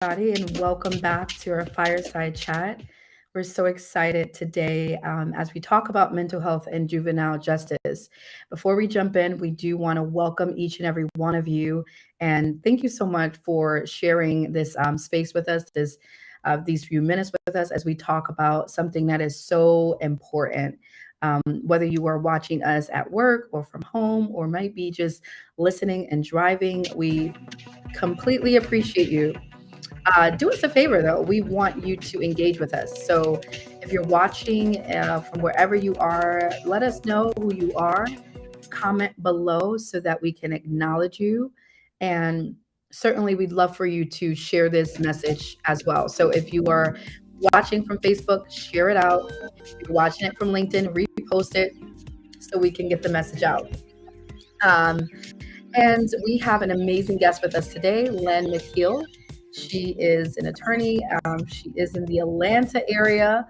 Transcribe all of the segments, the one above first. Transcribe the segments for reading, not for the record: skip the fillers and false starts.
everybody, and welcome back to our fireside chat. We're so excited today as we talk about mental health and juvenile justice. Before we jump in, we do want to welcome each and every one of you, and thank you so much for sharing this space with us, these few minutes with us as we talk about something that is so important. Whether you are watching us at work or from home, or might be just listening and driving, we completely appreciate you. Do us a favor though. We want you to engage with us. So if you're watching from wherever you are, let us know who you are. Comment below so that we can acknowledge you. And certainly, we'd love for you to share this message as well. So if you are watching from Facebook, share it out. If you're watching it from LinkedIn, repost it so we can get the message out. Um, and we have an amazing guest with us today, Lynn Mckeel. She is an attorney. She is in the Atlanta area.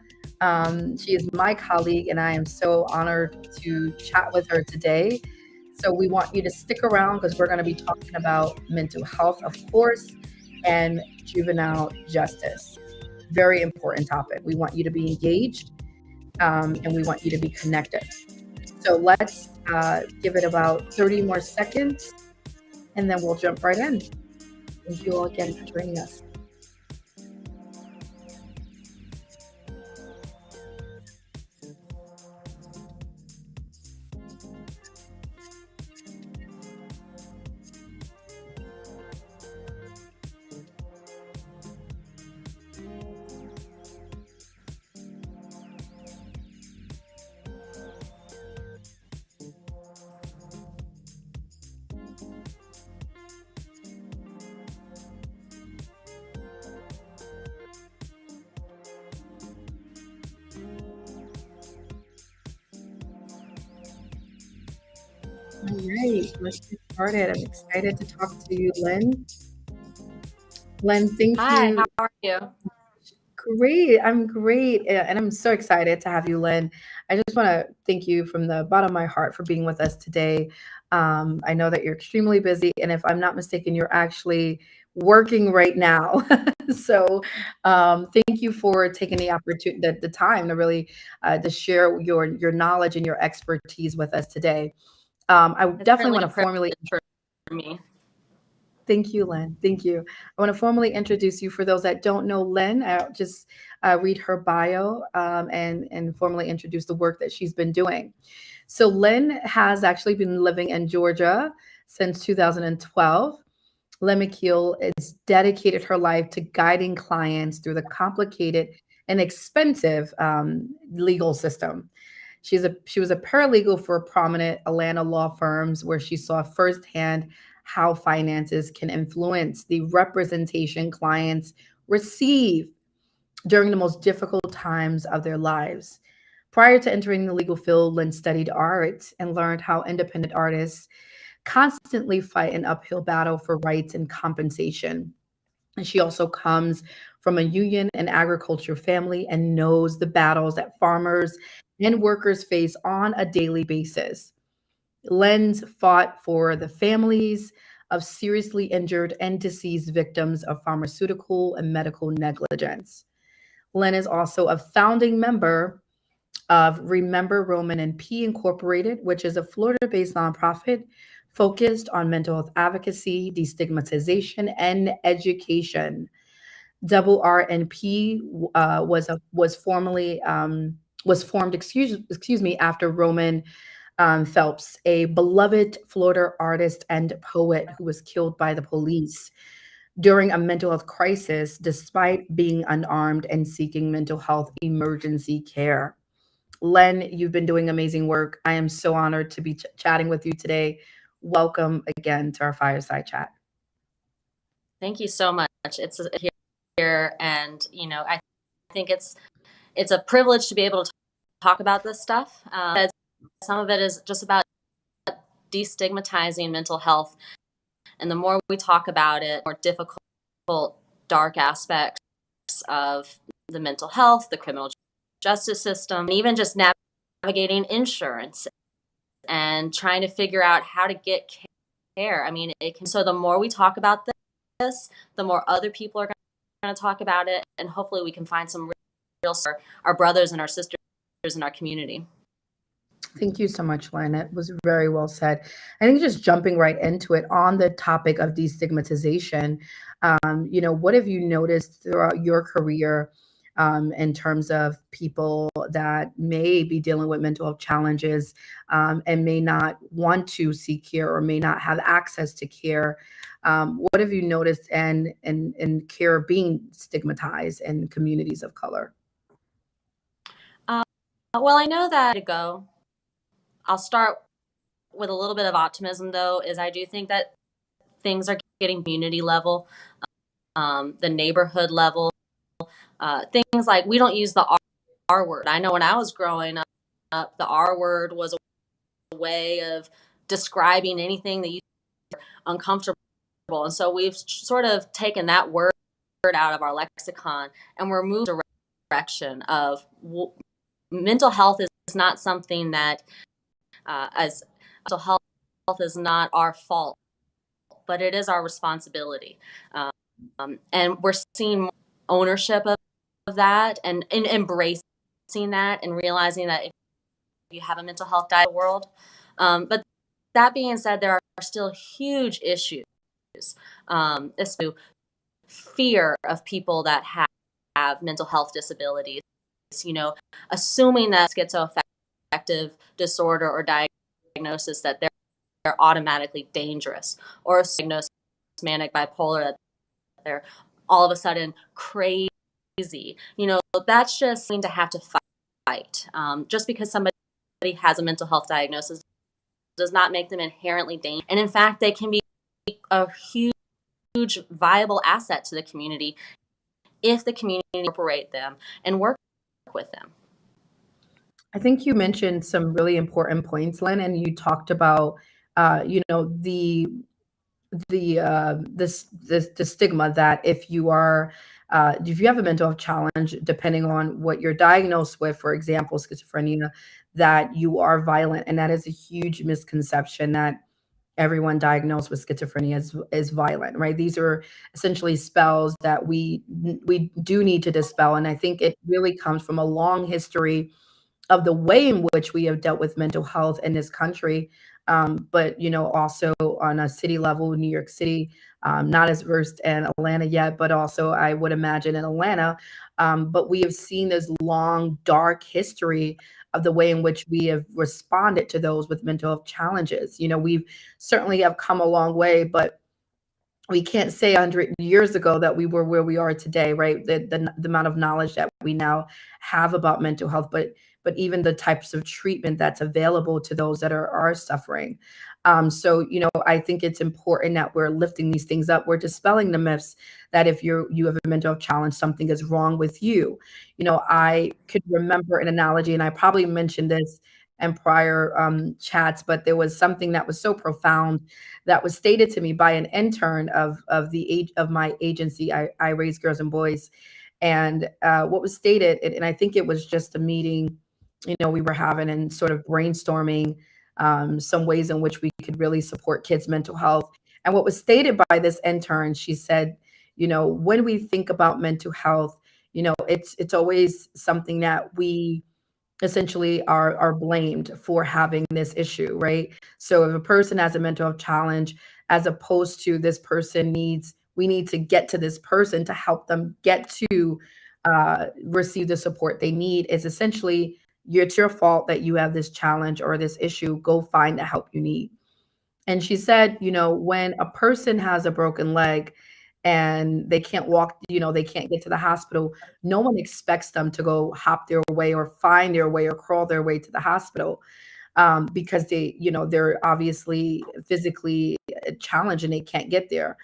She is my colleague, and I am so honored to chat with her today. So we want you to stick around because we're going to be talking about mental health, of course, and juvenile justice. Very important topic. We want you to be engaged, and we want you to be connected. So let's give it about 30 more seconds and then we'll jump right in. Thank you all again for joining us. All right, let's get started. I'm excited to talk to you, Lynn. Lynn, thank Hi, you. how are you? Great. I'm great. And I'm so excited to have you, Lynn. I just want to thank you from the bottom of my heart for being with us today. I know that you're extremely busy, and if I'm not mistaken, you're actually working right now. So thank you for taking the opportunity, the time to really to share your knowledge and your expertise with us today. I It's definitely certainly want a to formally privilege for me. thank you, Lynn. Thank you. I want to formally introduce you for those that don't know Lynn. I'll just read her bio and formally introduce the work that she's been doing. So, Lynn has actually been living in Georgia since 2012. Lynn Mckeel has dedicated her life to guiding clients through the complicated and expensive legal system. She was a paralegal for prominent Atlanta law firms where she saw firsthand how finances can influence the representation clients receive during the most difficult times of their lives. Prior to entering the legal field, Lynn studied art and learned how independent artists constantly fight an uphill battle for rights and compensation. And she also comes from a union and agriculture family and knows the battles that farmers and workers face on a daily basis. Lenz fought for the families of seriously injured and deceased victims of pharmaceutical and medical negligence. Len is also a founding member of Remember Roman and P Incorporated, which is a Florida based nonprofit focused on mental health advocacy, destigmatization, and education. Double RNP was formerly was formed, excuse me, after Roman Phelps, a beloved Florida artist and poet who was killed by the police during a mental health crisis despite being unarmed and seeking mental health emergency care. Len, you've been doing amazing work. I am so honored to be chatting with you today. Welcome again to our fireside chat. Thank you so much. It's here, and I think it's a privilege to be able to talk about this stuff. Some of it is just about destigmatizing mental health, and the more we talk about it, more difficult, dark aspects of the mental health, the criminal justice system, and even just navigating insurance and trying to figure out how to get care. I mean, it can. So the more we talk about this, the more other people are to talk about it, and hopefully we can find some real our brothers and our sisters in our community. Thank you so much, Lynn. It was very well said. I think just jumping right into it on the topic of destigmatization, what have you noticed throughout your career in terms of people that may be dealing with mental health challenges and may not want to seek care or may not have access to care? What have you noticed in care being stigmatized in communities of color? Well, I know that to go. I'll start with a little bit of optimism, though, is I do think that things are getting community level, the neighborhood level, things like we don't use the R word. I know when I was growing up, the R word was a way of describing anything that you were uncomfortable. And so we've sort of taken that word out of our lexicon, and we're moving in a direction of mental health is not something that as mental health is not our fault, but it is our responsibility. And we're seeing more ownership of that and embracing that and realizing that if you have a mental health diet in the world. But that being said, there are still huge issues, especially fear of people that have mental health disabilities, assuming that schizoaffective disorder or diagnosis that they're automatically dangerous, or diagnosed manic bipolar that they're all of a sudden crazy. That's just something to have to fight. Just because somebody has a mental health diagnosis does not make them inherently dangerous. And in fact, they can be a huge viable asset to the community if the community incorporate them and work with them. I think you mentioned some really important points, Lynn, and you talked about, the stigma that if you have a mental health challenge, depending on what you're diagnosed with, for example, schizophrenia, that you are violent, and that is a huge misconception that everyone diagnosed with schizophrenia is violent, right? These are essentially spells that we do need to dispel, and I think it really comes from a long history of the way in which we have dealt with mental health in this country. But also on a city level, New York City, not as versed in Atlanta yet, but also I would imagine in Atlanta. But we have seen this long, dark history of the way in which we have responded to those with mental health challenges. We've certainly have come a long way, but we can't say 100 years ago that we were where we are today, right? The amount of knowledge that we now have about mental health, but even the types of treatment that's available to those that are suffering. So I think it's important that we're lifting these things up. We're dispelling the myths that if you have a mental health challenge, something is wrong with you. I could remember an analogy, and I probably mentioned this in prior chats, but there was something that was so profound that was stated to me by an intern of my agency. I raise girls and boys, and what was stated, and I think it was just a meeting, we were having and sort of brainstorming some ways in which we could really support kids' mental health. And what was stated by this intern, she said, when we think about mental health, it's always something that we essentially are blamed for having this issue, right? So if a person has a mental health challenge, as opposed to we need to get to this person to help them get to receive the support they need. It's essentially it's your fault that you have this challenge or this issue. Go find the help you need. And she said, when a person has a broken leg and they can't walk, they can't get to the hospital, no one expects them to go hop their way or find their way or crawl their way to the hospital, because they're obviously physically challenged and they can't get there.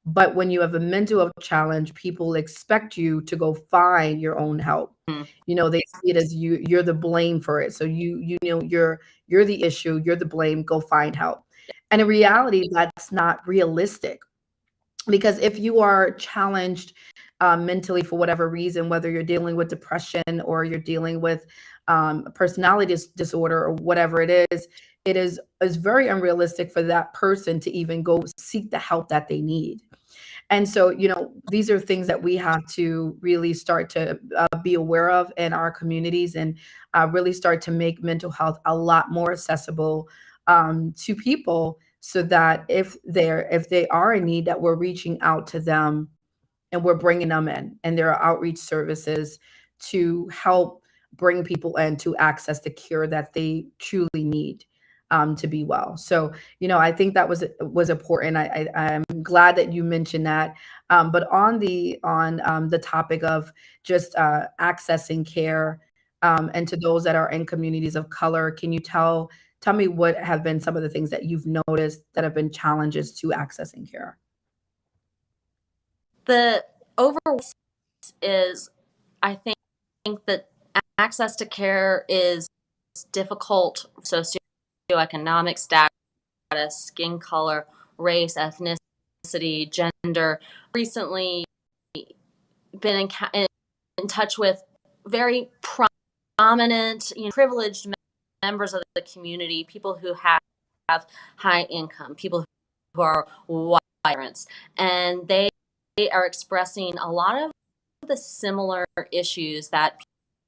But when you have a mental health challenge, people expect you to go find your own help. Mm. They see it as you're the blame for it. So you're the issue, you're the blame, go find help. And in reality, that's not realistic, because if you are challenged mentally for whatever reason, whether you're dealing with depression or you're dealing with a personality disorder or whatever it is very unrealistic for that person to even go seek the help that they need. And so, these are things that we have to really start to be aware of in our communities, and really start to make mental health a lot more accessible to people, so that if they are in need, that we're reaching out to them and we're bringing them in, and there are outreach services to help bring people in to access the cure that they truly need to be well. So, I think that was important. I'm glad that you mentioned that. But on the topic of just accessing care, and to those that are in communities of color, can you tell me what have been some of the things that you've noticed that have been challenges to accessing care? The overall is, I think that access to care is difficult. Socioeconomic status, skin color, race, ethnicity, gender. Recently, been in touch with very prominent, privileged members of the community, people who have high income, people who are white parents, and they are expressing a lot of the similar issues that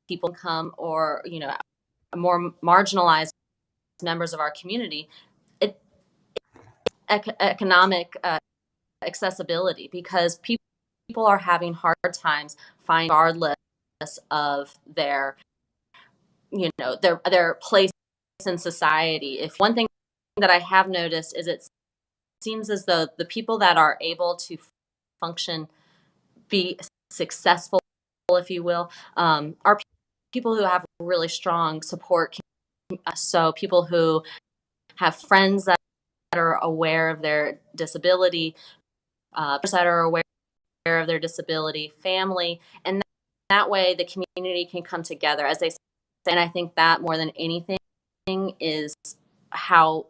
people come, or more marginalized members of our community. It, Economic accessibility, because people are having hard times finding, regardless of their place in society. If one thing that I have noticed is, it seems as though the people that are able to function, be successful, if you will, are people who have really strong support. So people who have friends that are aware of their disability, that are aware of their disability, family, and that way the community can come together, as they say. And I think that more than anything is how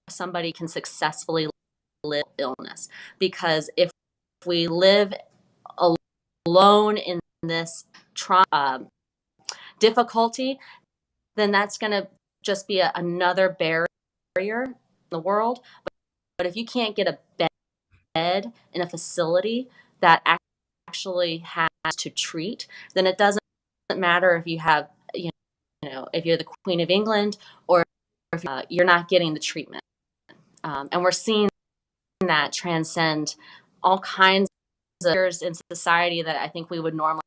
somebody can successfully live illness. Because if we live alone in this trauma, difficulty, then that's going to just be another barrier in the world. But if you can't get a bed in a facility that actually has to treat, then it doesn't matter if you have, if you're the Queen of England, or if you're not getting the treatment. And we're seeing that transcend all kinds of areas in society that I think we would normally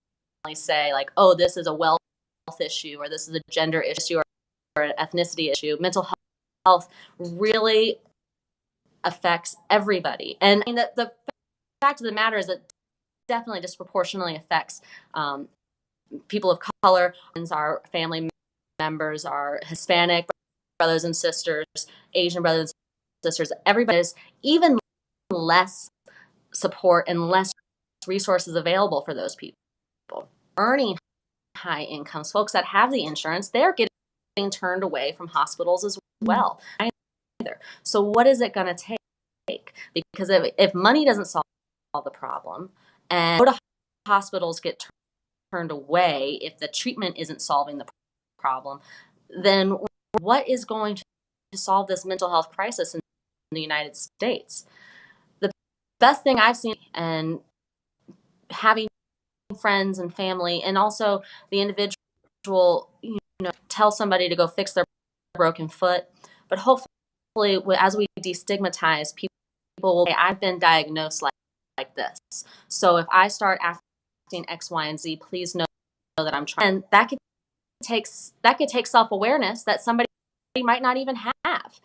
say, like, oh, this is a wealth issue, or this is a gender issue, or an ethnicity issue. Mental health really affects everybody. And I mean, the fact of the matter is, it definitely disproportionately affects people of color, our family members, our Hispanic brothers and sisters, Asian brothers and sisters. Everybody is even less support and less resources available for those people. Earning high incomes, folks that have the insurance, they're getting turned away from hospitals as well. So what is it going to take? Because if money doesn't solve the problem, and hospitals get turned away if the treatment isn't solving the problem, then what is going to solve this mental health crisis in the United States? The best thing I've seen, and having friends and family, and also the individual, tell somebody to go fix their broken foot, but hopefully, as we destigmatize, people will say, I've been diagnosed like this, so if I start acting X, Y, and Z, please know that I'm trying. And that could take self-awareness that somebody might not even have.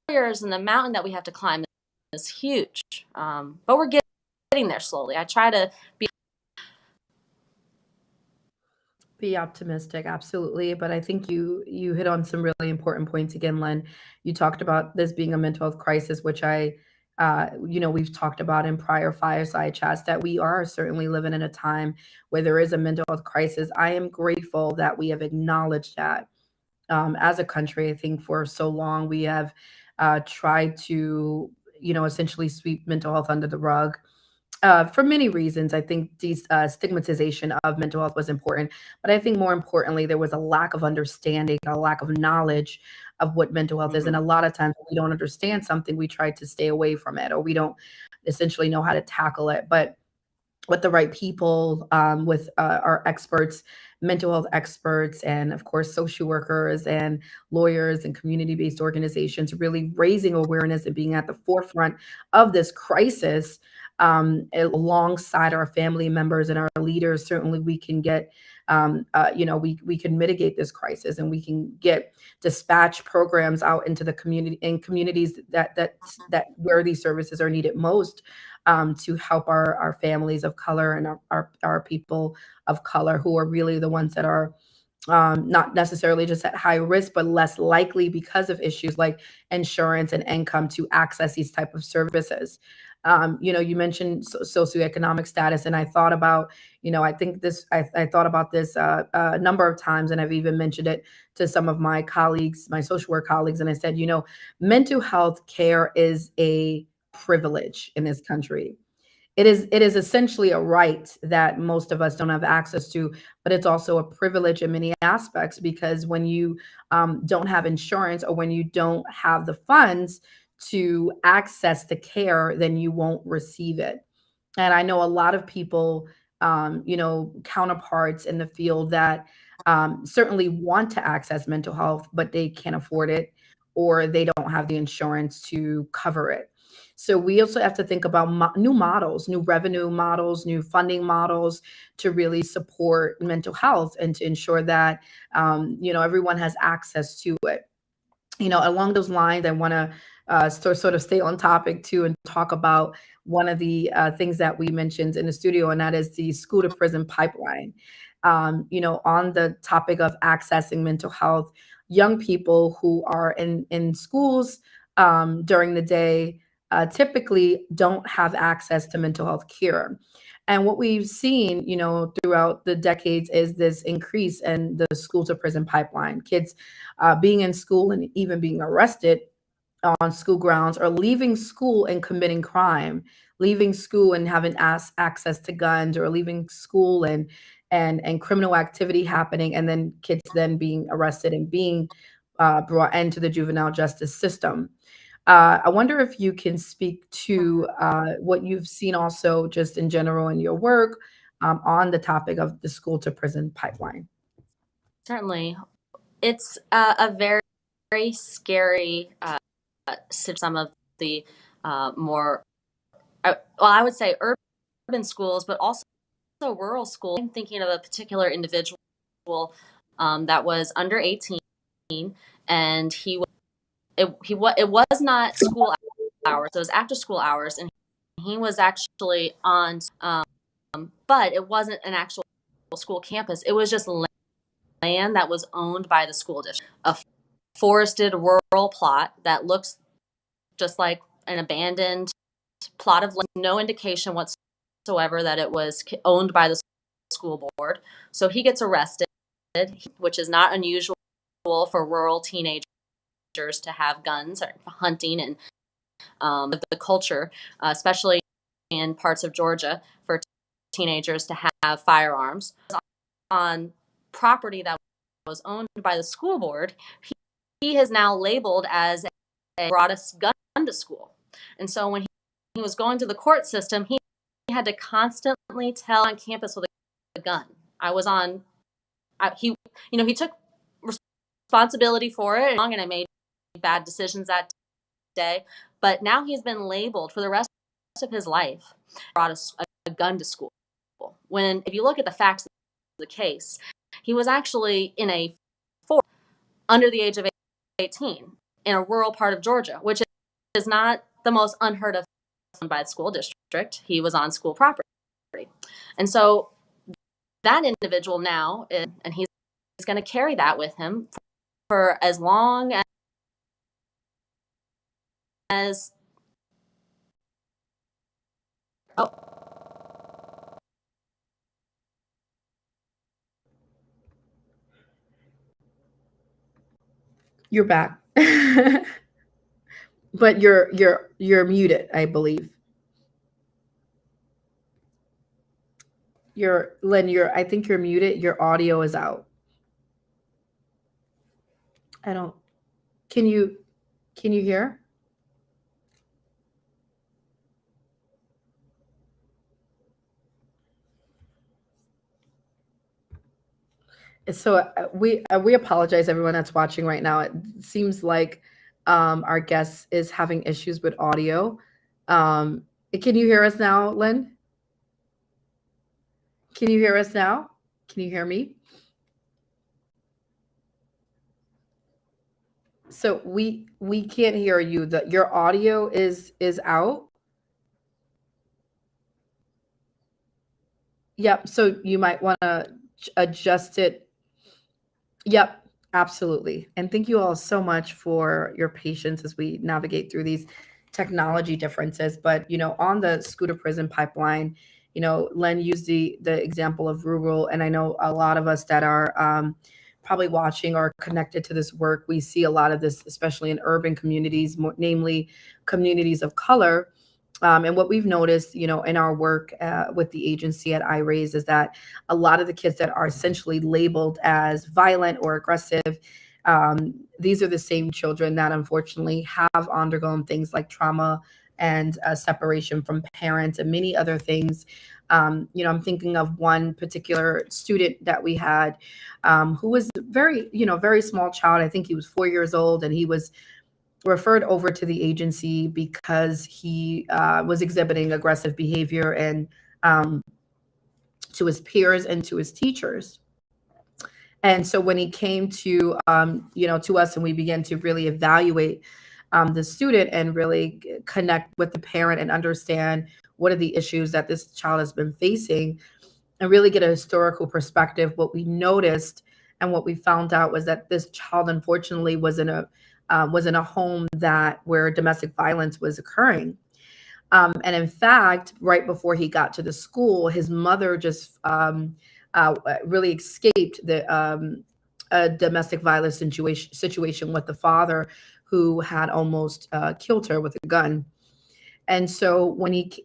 Barriers and the mountain that we have to climb is huge, but we're getting there slowly. I try to Be optimistic, absolutely. But I think you hit on some really important points again, Len. You talked about this being a mental health crisis, which we've talked about in prior fireside chats, that we are certainly living in a time where there is a mental health crisis. I am grateful that we have acknowledged that as a country. I think for so long we have tried to, essentially sweep mental health under the rug for many reasons. I think stigmatization of mental health was important, but I think more importantly, there was a lack of understanding, a lack of knowledge of what mental health is. And a lot of times when we don't understand something, we try to stay away from it, or we don't essentially know how to tackle it. But with the right people, with our experts, mental health experts, and of course, social workers and lawyers and community based organizations, really raising awareness and being at the forefront of this crisis. Alongside our family members and our leaders, certainly we can get, we can mitigate this crisis, and we can get dispatch programs out into the community, in communities that where these services are needed most, to help our families of color and our people of color, who are really the ones that are, not necessarily just at high risk, but less likely because of issues like insurance and income to access these type of services. You mentioned socioeconomic status, and I thought about, I think I thought about this a number of times, and I've even mentioned it to some of my colleagues, my social work colleagues, and I said, mental health care is a privilege in this country. It is essentially a right that most of us don't have access to, but it's also a privilege in many aspects, because when you don't have insurance, or when you don't have the funds to access the care, then you won't receive it. And I know a lot of people, counterparts in the field that certainly want to access mental health, but they can't afford it, or they don't have the insurance to cover it. So we also have to think about new models, new revenue models, new funding models, to really support mental health and to ensure that everyone has access to it. Along those lines, I want to sort of stay on topic too, and talk about one of the things that we mentioned in the studio, and that is the school to prison pipeline. On the topic of accessing mental health, young people who are in schools during the day typically don't have access to mental health care. And what we've seen, throughout the decades, is this increase in the school to prison pipeline. Kids being in school and even being arrested on school grounds, or leaving school and committing crime, leaving school and having access to guns, or leaving school and criminal activity happening, and then kids then being arrested and being brought into the juvenile justice system. I wonder if you can speak to what you've seen also, just in general in your work, on the topic of the school to prison pipeline. Certainly. It's a very, very scary some of the more, well, I would say urban schools, but also rural schools. I'm thinking of a particular individual that was under 18, and it was not school hours. It was after school hours, and he was actually on, but it wasn't an actual school campus. It was just land that was owned by the school district, a forested rural plot that looks just like an abandoned plot of land. No indication whatsoever that it was owned by the school board. So he gets arrested, which is not unusual for rural teenagers to have guns, or hunting, and the culture, especially in parts of Georgia, for teenagers to have firearms on property that was owned by the school board. He is now labeled as a brought a gun to school. And so when he was going to the court system, he had to constantly tell on campus with a gun. I was on, he took responsibility for it, and I made bad decisions that day. But now he's been labeled for the rest of his life, brought a gun to school. When, if you look at the facts of the case, he was actually in a fort under the age of 18 in a rural part of Georgia, which is not the most unheard of by the school district. He was on school property. And so that individual now, and he's going to carry that with him for as long as, oh, You're back. But you're muted, I believe. Lynn, I think you're muted. Your audio is out. I don't can you hear? So we apologize, everyone that's watching right now. It seems like our guest is having issues with audio. Um, can you hear us now, Lynn? Can you hear us now? Can you hear me? So we can't hear you. Your audio is out. Yep. So you might want to adjust it. Yep, absolutely. And thank you all so much for your patience as we navigate through these technology differences. But on the scooter prison pipeline, Len used the example of rural, and I know a lot of us that are probably watching or connected to this work, we see a lot of this, especially in urban communities, more, namely communities of color. And what we've noticed, in our work with the agency at iRaise is that a lot of the kids that are essentially labeled as violent or aggressive, these are the same children that unfortunately have undergone things like trauma and separation from parents and many other things. I'm thinking of one particular student that we had who was very small child. I think he was 4 years old, and he was referred over to the agency because he was exhibiting aggressive behavior and to his peers and to his teachers. And so when he came to us, and we began to really evaluate the student and really connect with the parent and understand what are the issues that this child has been facing, and really get a historical perspective, what we noticed and what we found out was that this child unfortunately was in a home that where domestic violence was occurring. And in fact, right before he got to the school, his mother just really escaped the domestic violence situation with the father, who had almost killed her with a gun. And so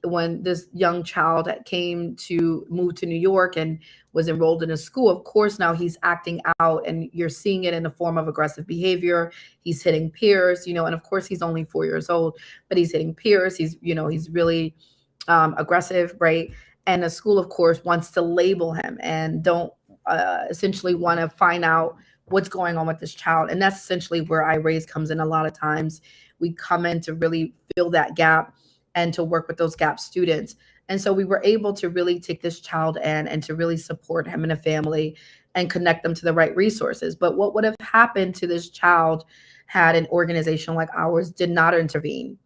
when this young child came to move to New York and was enrolled in a school, of course now he's acting out, and you're seeing it in the form of aggressive behavior. He's hitting peers, and of course he's only 4 years old, but he's hitting peers. He's really aggressive, right? And the school, of course, wants to label him and don't essentially want to find out what's going on with this child. And that's essentially where iRaise comes in. A lot of times we come in to really fill that gap and to work with those gap students. And so we were able to really take this child in and to really support him and a family and connect them to the right resources. But what would have happened to this child had an organization like ours did not intervene?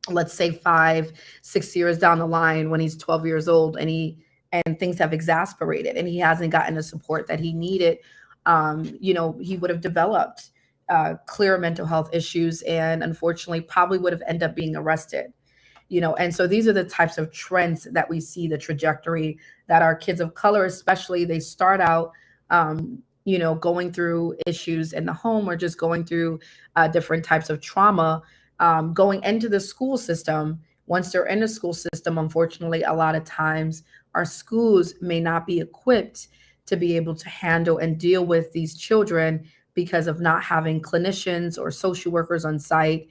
Let's say 5, 6 years down the line, when he's 12 years old, and things have exasperated and he hasn't gotten the support that he needed, he would have developed clear mental health issues, and unfortunately probably would have ended up being arrested. And so these are the types of trends that we see, the trajectory that our kids of color especially, they start out going through issues in the home, or just going through different types of trauma, going into the school system. Once they're in the school system, unfortunately, a lot of times our schools may not be equipped to be able to handle and deal with these children because of not having clinicians or social workers on site.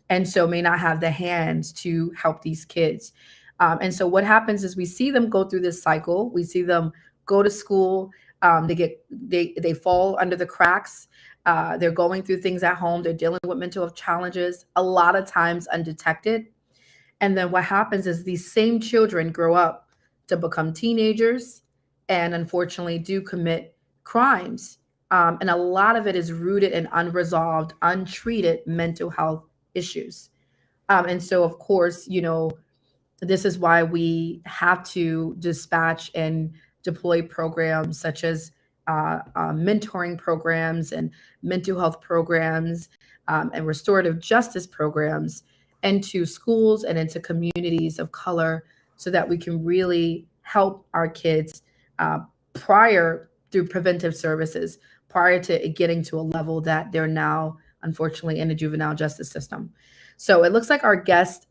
And so may not have the hands to help these kids. And so what happens is we see them go through this cycle. We see them go to school. They fall under the cracks. They're going through things at home. They're dealing with mental health challenges, a lot of times undetected. And then what happens is these same children grow up to become teenagers and unfortunately do commit crimes. And a lot of it is rooted in unresolved, untreated mental health issues. And so, of course, this is why we have to dispatch and deploy programs such as mentoring programs and mental health programs, and restorative justice programs into schools and into communities of color, so that we can really help our kids uh, prior through preventive services, prior to it getting to a level that they're now unfortunately in the juvenile justice system. So it looks like our guest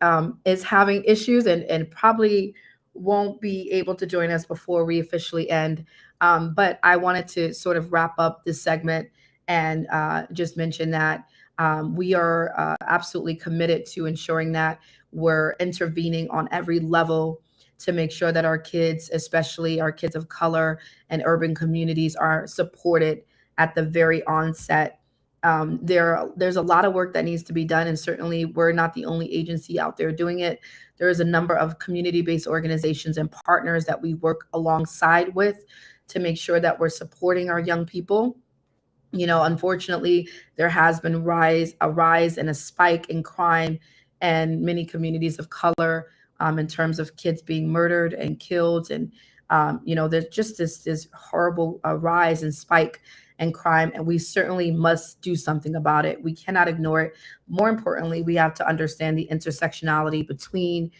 is having issues, and probably won't be able to join us before we officially end. But I wanted to sort of wrap up this segment and just mention that we are absolutely committed to ensuring that we're intervening on every level to make sure that our kids, especially our kids of color and urban communities, are supported at the very onset. There's a lot of work that needs to be done, and certainly we're not the only agency out there doing it. There is a number of community-based organizations and partners that we work alongside with to make sure that we're supporting our young people. Unfortunately, there has been a rise and a spike in crime and many communities of color, in terms of kids being murdered and killed. And, there's just this horrible rise and spike in crime. And we certainly must do something about it. We cannot ignore it. More importantly, we have to understand the intersectionality between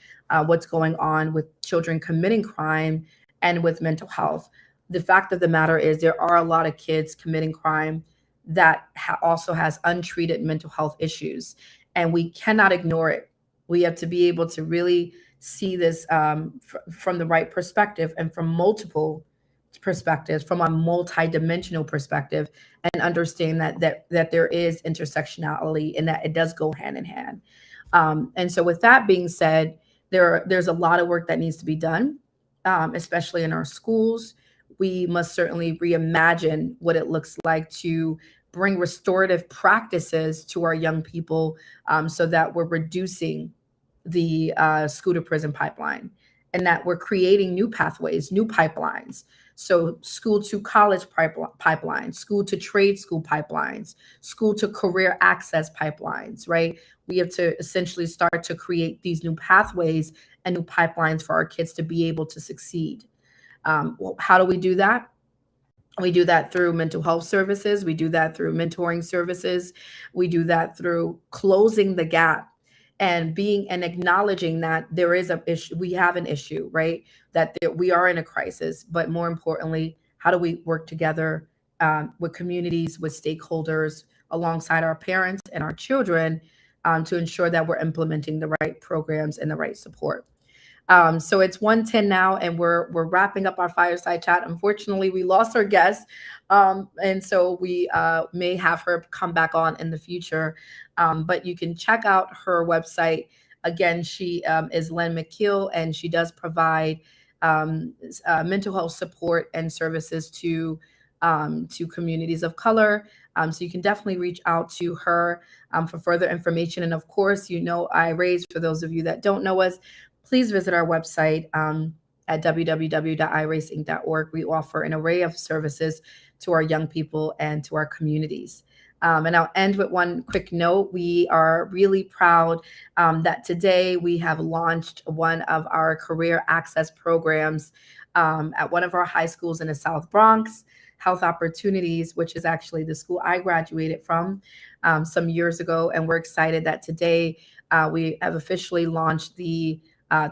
what's going on with children committing crime and with mental health. The fact of the matter is there are a lot of kids committing crime that also has untreated mental health issues, and we cannot ignore it. We have to be able to really see this, from the right perspective and from multiple perspectives, from a multi-dimensional perspective, and understand that there is intersectionality and that it does go hand in hand. And so, with that being said, there's a lot of work that needs to be done, especially in our schools. We must certainly reimagine what it looks like to bring restorative practices to our young people, so that we're reducing the school to prison pipeline, and that we're creating new pathways, new pipelines. So, school to college pipelines, school to trade school pipelines, school to career access pipelines, right? We have to essentially start to create these new pathways and new pipelines for our kids to be able to succeed. Well, how do we do that? We do that through mental health services. We do that through mentoring services. We do that through closing the gap and being and acknowledging that there is a issue. We have an issue, right? We are in a crisis. But more importantly, how do we work together, with communities, with stakeholders, alongside our parents and our children, to ensure that we're implementing the right programs and the right support. So it's 1:10 now, and we're wrapping up our fireside chat. Unfortunately, we lost our guest, and so we may have her come back on in the future. But you can check out her website. Again, she is Lynn Mckeel, and she does provide mental health support and services to communities of color. So you can definitely reach out to her, for further information. And of course, I raised, for those of you that don't know us, please visit our website, at www.iracinc.org. We offer an array of services to our young people and to our communities. And I'll end with one quick note. We are really proud, that today we have launched one of our career access programs, at one of our high schools in the South Bronx, Health Opportunities, which is actually the school I graduated from, some years ago. And we're excited that today, we have officially launched the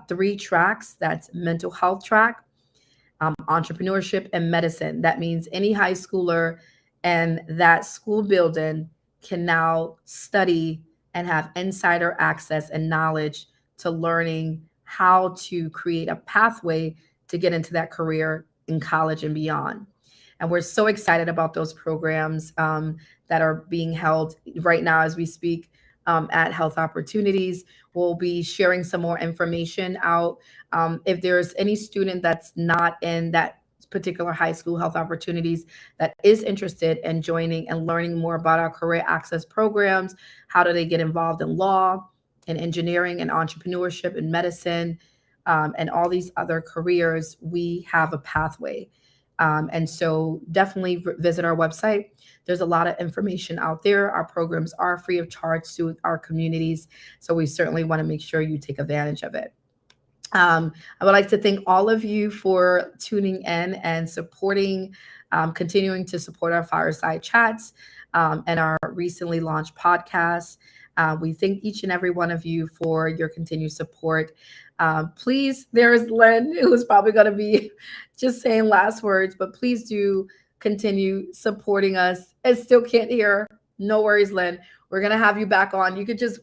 3 tracks. That's mental health track, entrepreneurship, and medicine. That means any high schooler and that school building can now study and have insider access and knowledge to learning how to create a pathway to get into that career in college and beyond. And we're so excited about those programs, that are being held right now as we speak, at Health Opportunities. We'll be sharing some more information out. If there's any student that's not in that particular high school, Health Opportunities, that is interested in joining and learning more about our career access programs, how do they get involved in law and engineering and entrepreneurship and medicine, and all these other careers, we have a pathway. And so definitely visit our website. There's a lot of information out there. Our programs are free of charge to our communities. So we certainly want to make sure you take advantage of it. I would like to thank all of you for tuning in and supporting, continuing to support our fireside chats, and our recently launched podcast. We thank each and every one of you for your continued support. Please, there's Lynn, who's probably going to be just saying last words, but please do continue supporting us. I still can't hear. No worries, Lynn. We're going to have you back on. You could just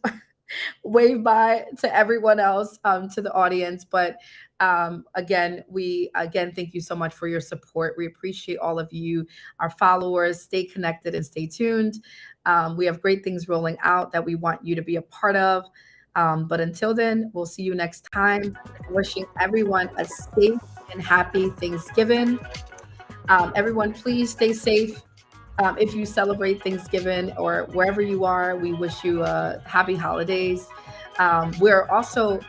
wave bye to everyone else, to the audience. But again, thank you so much for your support. We appreciate all of you, our followers. Stay connected and stay tuned. We have great things rolling out that we want you to be a part of. But until then, we'll see you next time. Wishing everyone a safe and happy Thanksgiving. Everyone, please stay safe. If you celebrate Thanksgiving or wherever you are, we wish you happy holidays. We're also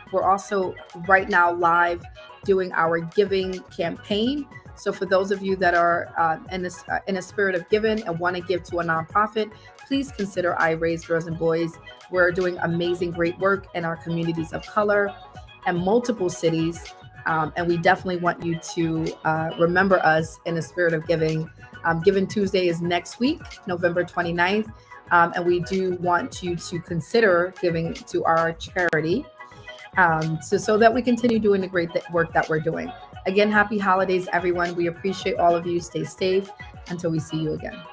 right now live doing our giving campaign. So for those of you that are in a spirit of giving and want to give to a nonprofit, please consider I Raise Girls and Boys. We're doing amazing, great work in our communities of color and multiple cities. And we definitely want you to remember us in a spirit of giving. Giving Tuesday is next week, November 29th. And we do want you to consider giving to our charity so that we continue doing the great work that we're doing. Again, happy holidays, everyone. We appreciate all of you. Stay safe until we see you again.